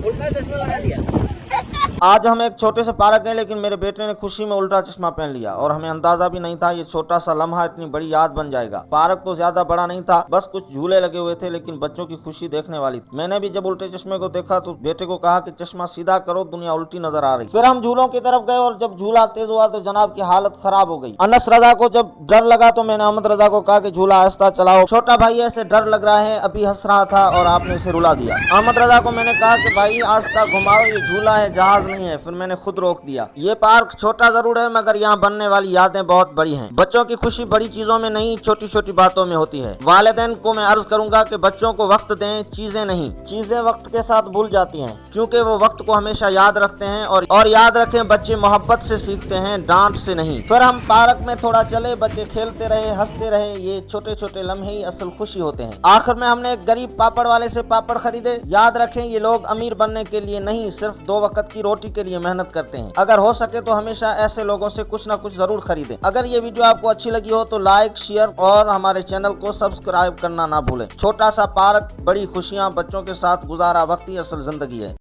उल्टा चश्मा लगा दिया। आज हम एक छोटे से पार्क गए, लेकिन मेरे बेटे ने खुशी में उल्टा चश्मा पहन लिया और हमें अंदाजा भी नहीं था ये छोटा सा लम्हा इतनी बड़ी याद बन जाएगा। पार्क तो ज्यादा बड़ा नहीं था, बस कुछ झूले लगे हुए थे, लेकिन बच्चों की खुशी देखने वाली थी। मैंने भी जब उल्टे चश्मे को देखा तो बेटे को कहा कि चश्मा सीधा करो, दुनिया उल्टी नजर आ रही। फिर हम झूलों की तरफ गए और जब झूला तेज हुआ तो जनाब की हालत खराब हो गई। अनस रजा को जब डर लगा तो मैंने अहमद रजा को कहा कि झूला आहिस्ता चलाओ, छोटा भाई ऐसे डर लग रहा है, अभी हंस रहा था और आपने इसे रुला दिया। अहमद रजा को मैंने कहा कि भाई आहिस्ता घुमाओ, ये झूला है, जहाज नहीं है। फिर मैंने खुद रोक दिया। ये पार्क छोटा जरूर है, मगर यहाँ बनने वाली यादें बहुत बड़ी हैं। बच्चों की खुशी बड़ी चीजों में नहीं, छोटी छोटी बातों में होती है। वालिदैन को मैं अर्ज करूंगा कि बच्चों को वक्त दें, चीजें नहीं। चीजें वक्त के साथ भूल जाती हैं, क्योंकि वो वक्त को हमेशा याद रखते हैं। और याद रखें, बच्चे मोहब्बत से सीखते हैं, डांट से नहीं। फिर हम पार्क में थोड़ा चले, बच्चे खेलते रहे, हंसते रहे। ये छोटे छोटे लम्हे ही असल खुशी होते हैं। आखिर में हमने एक गरीब पापड़ वाले से पापड़ खरीदे। याद रखें, ये लोग अमीर बनने के लिए नहीं, सिर्फ 2 वक्त की रोटी के लिए मेहनत करते हैं। अगर हो सके तो हमेशा ऐसे लोगों से कुछ ना कुछ जरूर खरीदें। अगर ये वीडियो आपको अच्छी लगी हो तो लाइक, शेयर और हमारे चैनल को सब्सक्राइब करना ना भूलें। छोटा सा पार्क, बड़ी खुशियां, बच्चों के साथ गुजारा वक्त ही असल जिंदगी है।